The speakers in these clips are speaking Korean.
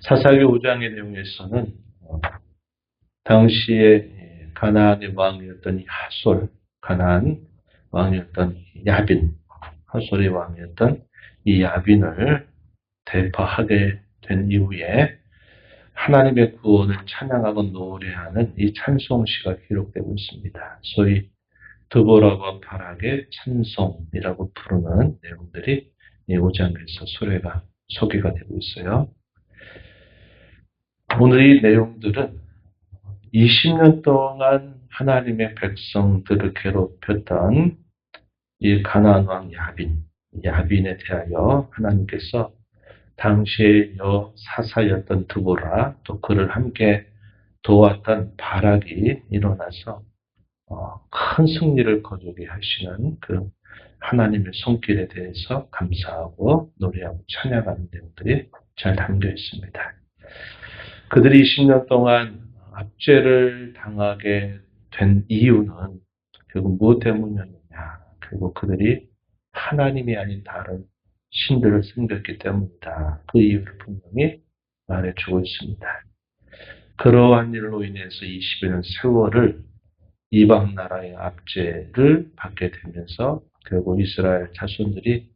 사사기 5장의 내용에서는 당시에 가나안의 왕이었던 하솔, 가나안 왕이었던 야빈, 하솔의 왕이었던 이 야빈을 대파하게 된 이후에 하나님의 구원을 찬양하고 노래하는 이 찬송시가 기록되고 있습니다. 소위 드보라와 바락의 찬송이라고 부르는 내용들이 이 5장에서 소개가 되고 있어요. 오늘 이 내용들은 20년 동안 하나님의 백성들을 괴롭혔던 이 가나안 왕 야빈에 대하여 하나님께서 당시의 여사사였던 드보라, 또 그를 함께 도왔던 바락이 일어나서 큰 승리를 거두게 하시는 그 하나님의 손길에 대해서 감사하고 노래하고 찬양하는 내용들이 잘 담겨 있습니다. 그들이 20년 동안 압제를 당하게 된 이유는 결국 무엇 때문이었느냐? 결국 그들이 하나님이 아닌 다른 신들을 섬겼기 때문이다. 그 이유를 분명히 말해주고 있습니다. 그러한 일로 인해서 20여년 세월을 이방 나라의 압제를 받게 되면서 결국 이스라엘 자손들이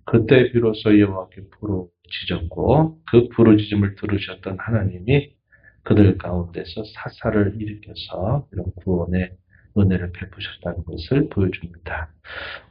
그때 비로소 여호와께 부르짖었고 그 부르짖음을 들으셨던 하나님이 그들 가운데서 사사를 일으켜서 이런 구원의 은혜를 베푸셨다는 것을 보여줍니다.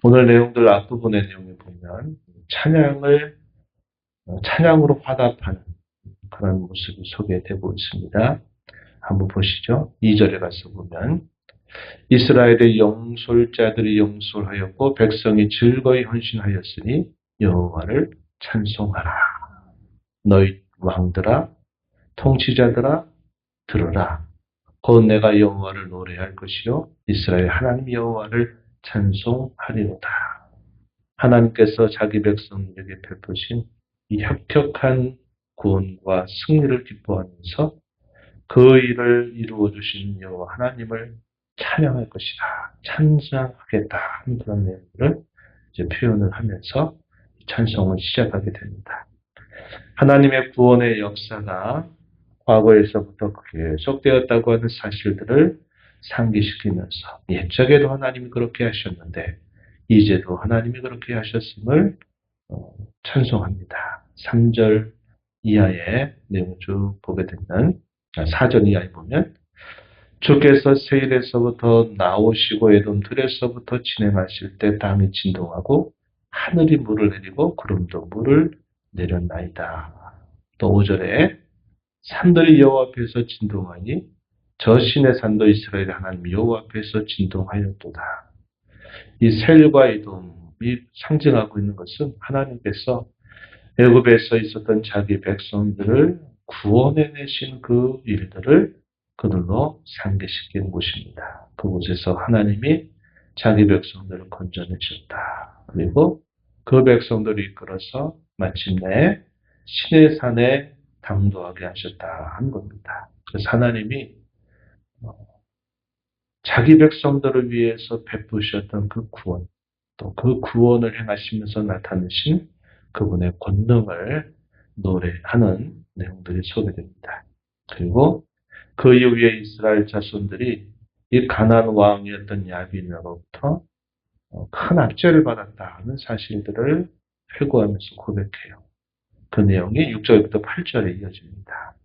오늘 내용들 앞부분의 내용을 보면 찬양으로 화답하는 그런 모습이 소개되고 있습니다. 한번 보시죠. 2절에 가서 보면 이스라엘의 영솔자들이 영솔하였고 백성이 즐거이 헌신하였으니 여호와를 찬송하라. 너희 왕들아 통치자들아 들으라. 곧 내가 여호와를 노래할 것이요 이스라엘 하나님 여호와를 찬송하리로다. 하나님께서 자기 백성에게 베푸신 이 혁혁한 구원과 승리를 기뻐하면서 그 일을 이루어 주신 여호와 하나님을 찬양할 것이다. 찬양하겠다 하는 그런 내용들을 이제 표현을 하면서 찬송을 시작하게 됩니다. 하나님의 구원의 역사가 과거에서부터 계속되었다고 하는 사실들을 상기시키면서 옛적에도 하나님이 그렇게 하셨는데 이제도 하나님이 그렇게 하셨음을 찬송합니다. 3절 이하의 내용을 쭉 보게 되면 4절 이하에 보면 주께서 세일에서부터 나오시고 에돔 들에서부터 진행하실 때 땅이 진동하고 하늘이 물을 내리고 구름도 물을 내렸나이다. 또 5절에 산들이 여호와 앞에서 진동하니 저 신의 산도 이스라엘 하나님 여호와 앞에서 진동하였도다. 이 세일과 에돔이 상징하고 있는 것은 하나님께서 애굽에서 있었던 자기 백성들을 구원해내신 그 일들을 그들로 상기시키는 곳입니다. 그곳에서 하나님이 자기 백성들을 건져내셨다. 그리고 그 백성들을 이끌어서 마침내 신의 산에 당도하게 하셨다 하는 겁니다. 그래서 하나님이 자기 백성들을 위해서 베푸셨던 그 구원, 또 그 구원을 행하시면서 나타내신 그분의 권능을 노래하는 내용들이 소개됩니다. 그리고 그 이후에 이스라엘 자손들이 이 가나안 왕이었던 야빈으로부터 큰 압제를 받았다 하는 사실들을 회고하면서 고백해요. 그 내용이 6절부터 8절에 이어집니다.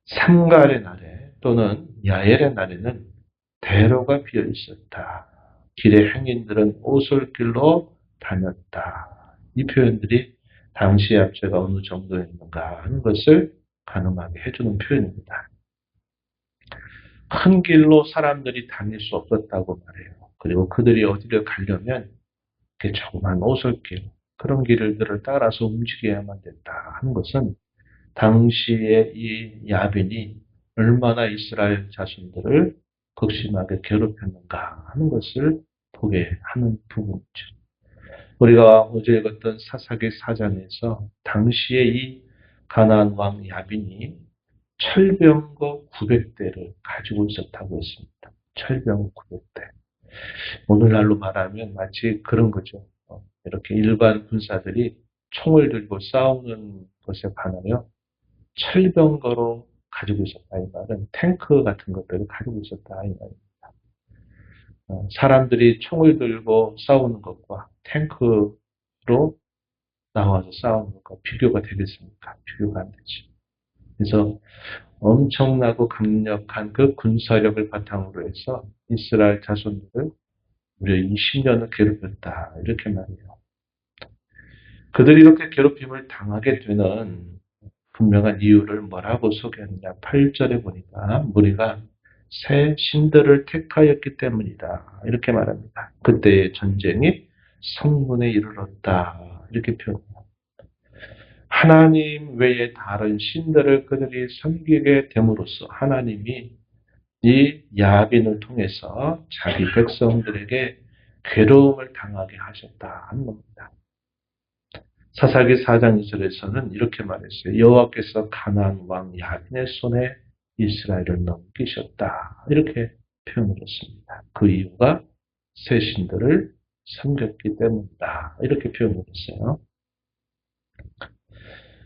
삼갈의 날에 또는 야엘의 날에는 대로가 비어 있었다. 길의 행인들은 오솔길로 다녔다. 이 표현들이 당시의 압제가 어느 정도였는가 하는 것을 가늠하게 해주는 표현입니다. 큰 길로 사람들이 다닐 수 없었다고 말해요. 그리고 그들이 어디를 가려면 조그만 오솔길, 그런 길들을 따라서 움직여야만 됐다 하는 것은 당시에 이 야빈이 얼마나 이스라엘 자손들을 극심하게 괴롭혔는가 하는 것을 보게 하는 부분이죠. 우리가 어제 읽었던 사사기 4장에서 당시에 이 가나안 왕 야빈이 철병거 900대를 가지고 있었다고 했습니다. 철병 900대. 오늘날로 말하면 마치 그런 거죠. 이렇게 일반 군사들이 총을 들고 싸우는 것에 반하여 철병거로 가지고 있었다. 이 말은 탱크 같은 것들을 가지고 있었다. 이 말입니다. 사람들이 총을 들고 싸우는 것과 탱크로 나와서 싸우는 것과 비교가 되겠습니까? 비교가 안 되죠. 그래서 엄청나고 강력한 그 군사력을 바탕으로 해서 이스라엘 자손들을 무려 20년을 괴롭혔다. 이렇게 말해요. 그들이 이렇게 괴롭힘을 당하게 되는 분명한 이유를 뭐라고 소개하느냐. 8절에 보니까 무리가 새 신들을 택하였기 때문이다. 이렇게 말합니다. 그때의 전쟁이 성문에 이르렀다. 이렇게 표현합니다. 하나님 외에 다른 신들을 그들이 섬기게 됨으로써 하나님이 이 야빈을 통해서 자기 백성들에게 괴로움을 당하게 하셨다 하는 겁니다. 사사기 4장 2절에서는 이렇게 말했어요. 여호와께서 가나안 왕 야빈의 손에 이스라엘을 넘기셨다. 이렇게 표현을 했습니다. 그 이유가 새 신들을 섬겼기 때문이다. 이렇게 표현을 했어요.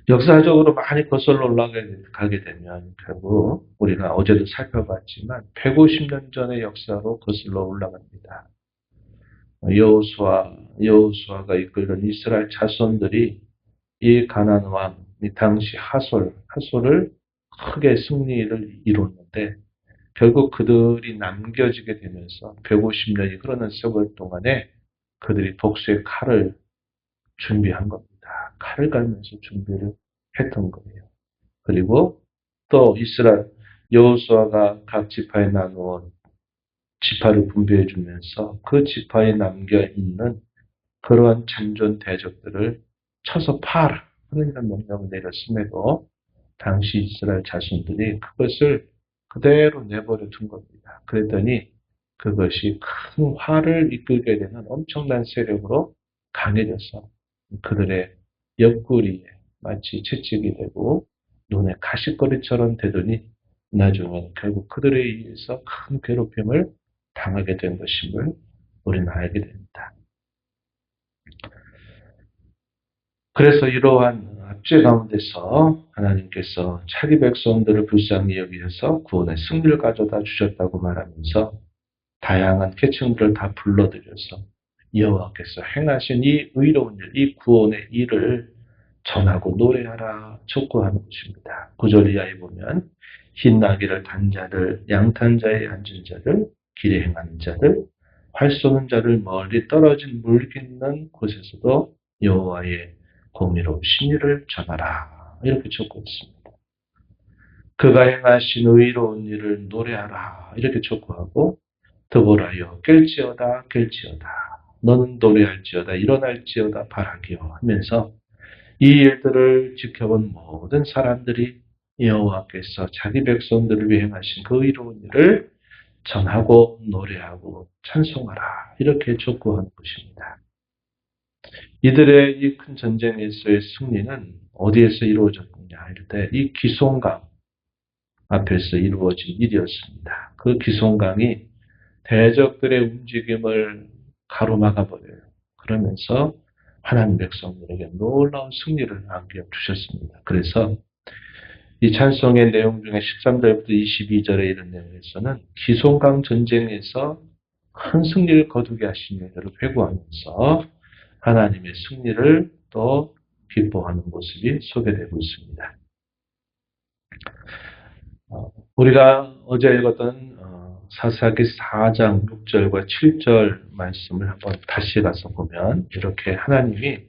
역사적으로 많이 거슬러 올라가게 되면 결국 우리가 어제도 살펴봤지만 150년 전의 역사로 거슬러 올라갑니다. 여호수아가 이끌던 이스라엘 자손들이 이 가나안 왕, 이 당시 하솔을 크게 승리를 이뤘는데 결국 그들이 남겨지게 되면서 150년이 흐르는 세월 동안에 그들이 복수의 칼을 준비한 겁니다. 칼을 갈면서 준비를 했던 거예요. 그리고 또 이스라엘 여호수아가 각 지파에 나누어 지파를 분배해 주면서 그 지파에 남겨 있는 그러한 잔존 대적들을 쳐서 파라 하는 이런 명령을 내렸음에도 당시 이스라엘 자손들이 그것을 그대로 내버려 둔 겁니다. 그랬더니 그것이 큰 화를 이끌게 되는 엄청난 세력으로 강해져서 그들의 옆구리에 마치 채찍이 되고 눈에 가시거리처럼 되더니 나중에 결국 그들에 의해서 큰 괴롭힘을 당하게 된 것임을 우리는 알게 됩니다. 그래서 이러한 압제 가운데서 하나님께서 자기 백성들을 불쌍히 여기셔서 구원의 승리를 가져다 주셨다고 말하면서 다양한 계층들을 다 불러들여서 여호와께서 행하신 이 의로운 일, 이 구원의 일을 전하고 노래하라 촉구하는 것입니다. 9절 이하에 보면 흰 나귀를 탄 자들, 양탄 자에 앉은 자들, 길에 행하는 자들, 활 쏘는 자를 멀리 떨어진 물 깃는 곳에서도 여호와의 공의로우신 일을 전하라 이렇게 촉구했습니다. 그가 행하신 의로운 일을 노래하라 이렇게 촉구하고 드보라여 깰지어다 너는 노래할지어다 일어날지어다 바라기요 하면서 이 일들을 지켜본 모든 사람들이 여호와께서 자기 백성들을 위해 행하신 그 의로운 일을 전하고 노래하고 찬송하라 이렇게 촉구하는 것입니다. 이들의 이 큰 전쟁에서의 승리는 어디에서 이루어졌느냐 할 때 이 기송강 앞에서 이루어진 일이었습니다. 그 기송강이 대적들의 움직임을 가로막아 버려요. 그러면서 하나님 백성들에게 놀라운 승리를 안겨주셨습니다. 그래서 이 찬송의 내용 중에 13절부터 22절에 이런 내용에서는 기송강 전쟁에서 큰 승리를 거두게 하신 일들을 회고하면서 하나님의 승리를 또 기뻐하는 모습이 소개되고 있습니다. 우리가 어제 읽었던 사사기 4장 6절과 7절 말씀을 한번 다시 가서 보면 이렇게 하나님이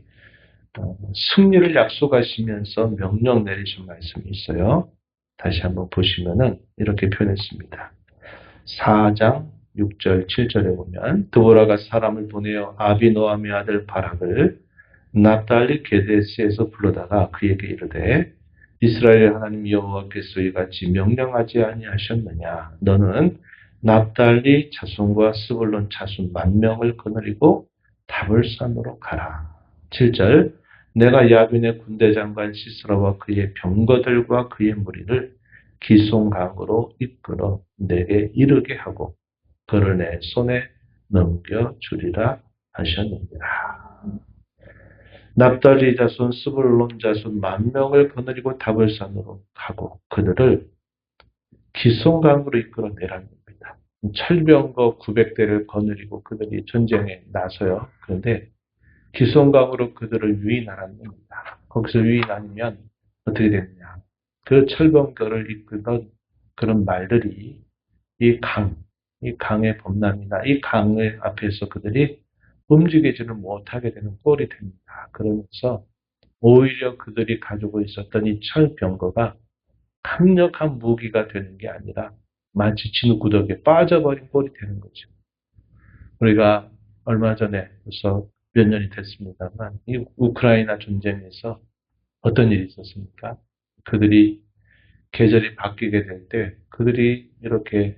승리를 약속하시면서 명령 내리신 말씀이 있어요. 다시 한번 보시면은 이렇게 표현했습니다. 4장 6절 7절에 보면 드보라가 사람을 보내어 아비노함의 아들 바락을 납달리 게데스에서 불러다가 그에게 이르되 이스라엘의 하나님 여호와께서 이같이 명령하지 아니하셨느냐 너는 납달리 자손과 스불론 자손 10,000명을 거느리고 다볼산으로 가라. 7절 내가 야빈의 군대장관 시스라와 그의 병거들과 그의 무리를 기송강으로 이끌어 내게 이르게 하고 그를 내 손에 넘겨주리라 하셨느니라. 납달리 자손 스불론 자손 10,000명을 거느리고 다볼산으로 가고 그들을 기송강으로 이끌어내라는 겁니다. 철병거 900대를 거느리고 그들이 전쟁에 나서요. 그런데 기송강으로 그들을 유인하라는 겁니다. 거기서 유인 아니면 어떻게 되느냐. 그 철병거를 이끌던 그런 말들이 이 강의 범람이나 이 강의 앞에서 그들이 움직이지를 못하게 되는 꼴이 됩니다. 그러면서 오히려 그들이 가지고 있었던 이 철병거가 강력한 무기가 되는 게 아니라 마치 진흙구덕에 빠져버린 꼴이 되는 거죠. 우리가 얼마 전에 벌써 몇 년이 됐습니다만 이 우크라이나 전쟁에서 어떤 일이 있었습니까? 그들이 계절이 바뀌게 될 때 그들이 이렇게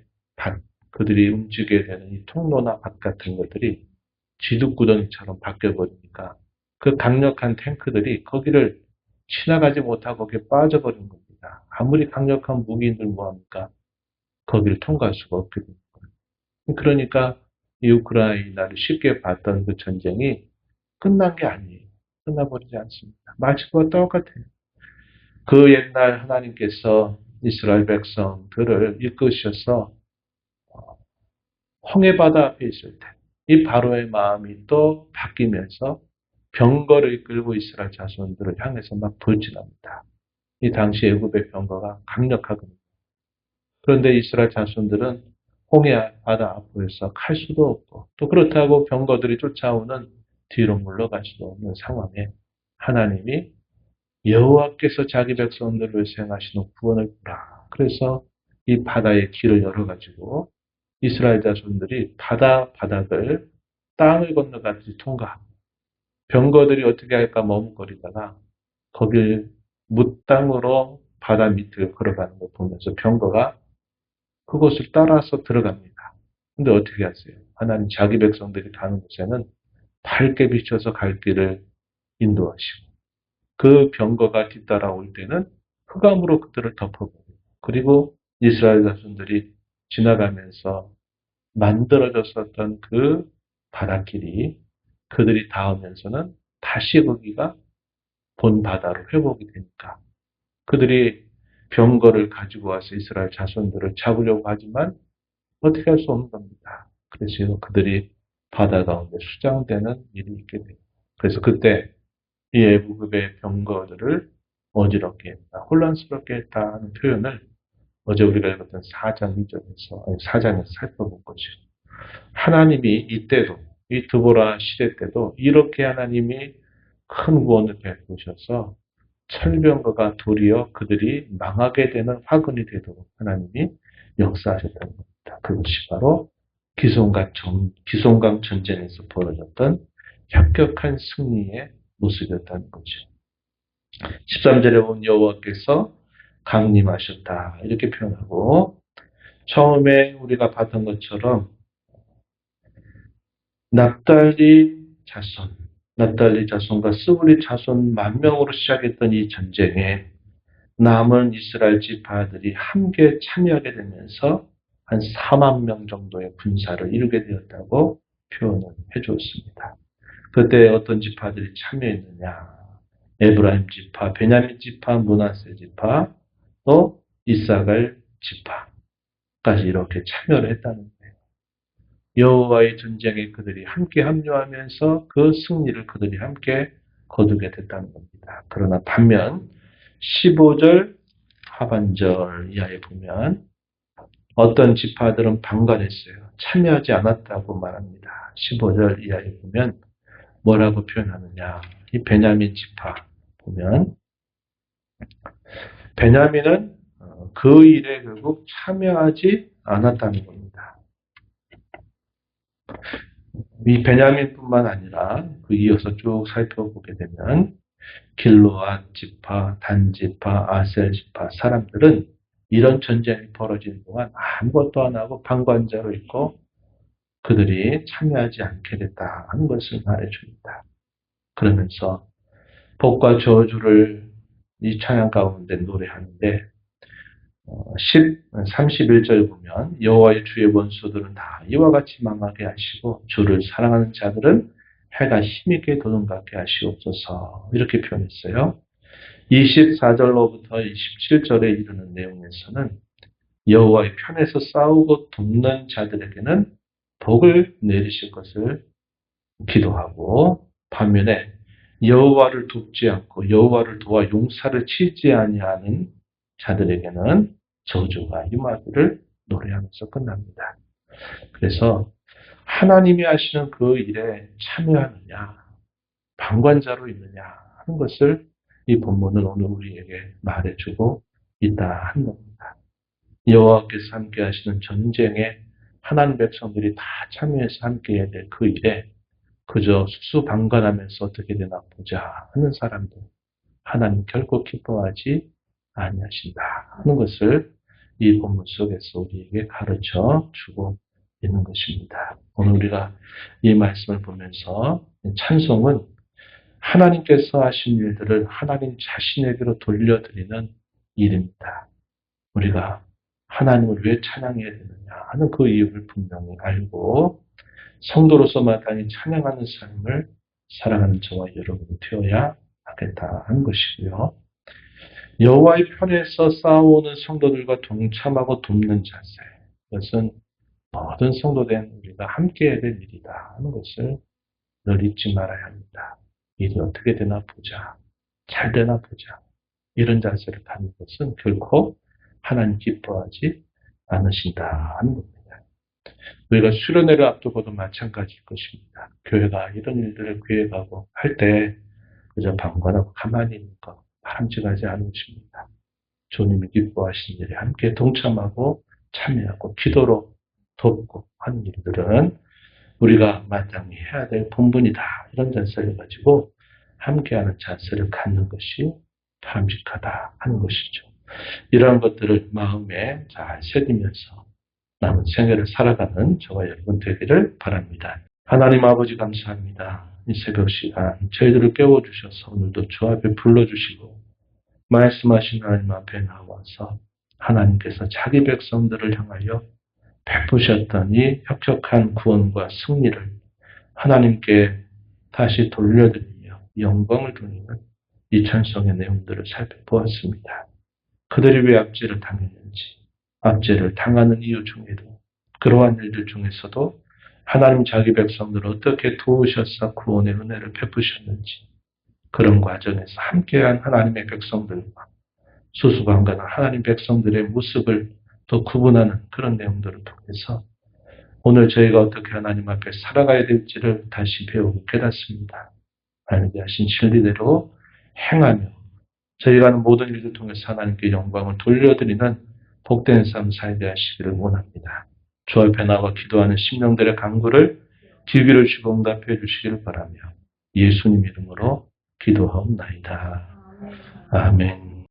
그들이 움직이게 되는 이 통로나 밭 같은 것들이 지둑구덩이처럼 바뀌어버리니까 그 강력한 탱크들이 거기를 지나가지 못하고 거기에 빠져버린 겁니다. 아무리 강력한 무기인들 뭐합니까? 거기를 통과할 수가 없게 됩니다. 그러니까 이 우크라이나를 쉽게 봤던 그 전쟁이 끝난 게 아니에요. 끝나버리지 않습니다. 마치 그와 똑같아요. 그 옛날 하나님께서 이스라엘 백성들을 이끄셔서 홍해바다 앞에 있을 때 이 바로의 마음이 또 바뀌면서 병거를 이끌고 이스라엘 자손들을 향해서 막 돌진합니다. 이 당시 애굽의 병거가 강력하거든요. 그런데 이스라엘 자손들은 홍해바다 앞에서 갈 수도 없고 또 그렇다고 병거들이 쫓아오는 뒤로 물러갈 수도 없는 상황에 하나님이 여호와께서 자기 백성들을 위해서 하시는 구원을 보라. 그래서 이 바다의 길을 열어가지고 이스라엘 자손들이 바닥을 땅을 건너가듯이 통과하고 병거들이 어떻게 할까 머뭇거리다가 거길 무땅으로 바다 밑을 걸어가는 걸 보면서 병거가 그곳을 따라서 들어갑니다. 근데 어떻게 하세요? 하나님 자기 백성들이 가는 곳에는 밝게 비춰서 갈 길을 인도하시고 그 병거가 뒤따라올 때는 흑암으로 그들을 덮어버리고 그리고 이스라엘 자손들이 지나가면서 만들어졌었던 그 바닷길이 그들이 닿으면서는 다시 거기가 본 바다로 회복이 되니까 그들이 병거를 가지고 와서 이스라엘 자손들을 잡으려고 하지만 어떻게 할 수 없는 겁니다. 그래서 그들이 바다 가운데 수장되는 일이 있게 돼요. 그래서 그때 이 애굽의 병거들을 어지럽게 했다, 혼란스럽게 했다 하는 표현을 어제 우리가 읽었던 4장 2절에서, 4장에서 살펴본 거죠. 하나님이 이때도, 이 드보라 시대 때도 이렇게 하나님이 큰 구원을 베푸셔서 철병거가 도리어 그들이 망하게 되는 화근이 되도록 하나님이 역사하셨다는 겁니다. 그것이 바로 기송강 전쟁에서 벌어졌던 혁혁한 승리의 모습이었다는 거죠. 13절에 보면 여호와께서 강림하셨다 이렇게 표현하고 처음에 우리가 봤던 것처럼 납달리 자손과 스불리 자손 10,000명으로 시작했던 이 전쟁에 남은 이스라엘 지파들이 함께 참여하게 되면서 한 40,000명 정도의 군사를 이루게 되었다고 표현을 해주었습니다. 그때 어떤 지파들이 참여했느냐? 에브라임 지파, 베냐민 지파, 므낫세 지파, 또 이사갈 지파까지 이렇게 참여를 했다는 거예요. 여호와의 전쟁에 그들이 함께 합류하면서 그 승리를 그들이 함께 거두게 됐다는 겁니다. 그러나 반면 15절 하반절 이하에 보면 어떤 지파들은 방관했어요. 참여하지 않았다고 말합니다. 15절 이하에 보면 뭐라고 표현하느냐. 이 베냐민 지파 보면 베냐민은 그 일에 결국 참여하지 않았다는 겁니다. 이 베냐민뿐만 아니라 그 이어서 쭉 살펴보게 되면 길르앗 지파, 단 지파, 아셀 지파 사람들은 이런 전쟁이 벌어지는 동안 아무것도 안 하고 방관자로 있고 그들이 참여하지 않게 됐다 하는 것을 말해줍니다. 그러면서 복과 저주를 이 찬양 가운데 노래하는데 31절 보면 여호와의 주의 원수들은 다 이와 같이 망하게 하시고 주를 사랑하는 자들은 해가 힘있게 도는같게 하시옵소서. 이렇게 표현했어요. 24절로부터 27절에 이르는 내용에서는 여호와의 편에서 싸우고 돕는 자들에게는 복을 내리실 것을 기도하고, 반면에 여호와를 돕지 않고 여호와를 도와 용사를 치지 아니하는 자들에게는 저주가 임하기를 노래하면서 끝납니다. 그래서 하나님이 하시는 그 일에 참여하느냐, 방관자로 있느냐 하는 것을 이 본문은 오늘 우리에게 말해주고 있다 하는 겁니다. 여호와께서 함께 하시는 전쟁에 하나님 백성들이 다 참여해서 함께 해야 될 그 일에 그저 수수방관하면서 어떻게 되나 보자 하는 사람들, 하나님 결코 기뻐하지 아니하신다 하는 것을 이 본문 속에서 우리에게 가르쳐 주고 있는 것입니다. 오늘 우리가 이 말씀을 보면서 찬송은 하나님께서 하신 일들을 하나님 자신에게로 돌려드리는 일입니다. 우리가 하나님을 왜 찬양해야 되느냐 하는 그 이유를 분명히 알고 성도로서 마땅히 찬양하는 삶을 살아가는 저와 여러분이 되어야 하겠다 하는 것이고요. 여호와의 편에서 싸우는 성도들과 동참하고 돕는 자세, 이것은 모든 성도된 우리가 함께 해야 될 일이다 하는 것을 늘 잊지 말아야 합니다. 일이 어떻게 되나 보자, 잘 되나 보자, 이런 자세를 갖는 것은 결코 하나님 기뻐하지 않으신다 하는 겁니다. 우리가 수련회를 앞두고도 마찬가지일 것입니다. 교회가 이런 일들을 계획하고 할 때 그저 방관하고 가만히 있는 것 바람직하지 않은 것입니다. 주님이 기뻐하시는 일에 함께 동참하고 참여하고 기도로 돕고 하는 일들은 우리가 마땅히 해야 될 본분이다. 이런 자세를 가지고 함께하는 자세를 갖는 것이 바람직하다 하는 것이죠. 이러한 것들을 마음에 잘 새기면서 남은 생애를 살아가는 저와 여러분 되기를 바랍니다. 하나님 아버지 감사합니다. 이 새벽 시간 저희들을 깨워주셔서 오늘도 주 앞에 불러주시고 말씀하신 하나님 앞에 나와서 하나님께서 자기 백성들을 향하여 베푸셨던 이 혁혁한 구원과 승리를 하나님께 다시 돌려드리며 영광을 돌리는 이 찬송의 내용들을 살펴보았습니다. 그들이 왜 압제를 당했는지, 압제를 당하는 이유 중에도 그러한 일들 중에서도 하나님 자기 백성들을 어떻게 도우셔서 구원의 은혜를 베푸셨는지, 그런 과정에서 함께한 하나님의 백성들과 수수방관한 하나님 백성들의 모습을 또 구분하는 그런 내용들을 통해서 오늘 저희가 어떻게 하나님 앞에 살아가야 될지를 다시 배우고 깨닫습니다. 하나님께 하신 진리대로 행하며 저희가 하는 모든 일들 통해서 하나님께 영광을 돌려드리는 복된 삶 살게 하시기를 원합니다. 주 앞에 나와 기도하는 심령들의 간구를 귀기를 주고 응답해 주시기를 바라며 예수님 이름으로 기도하옵나이다. 아멘.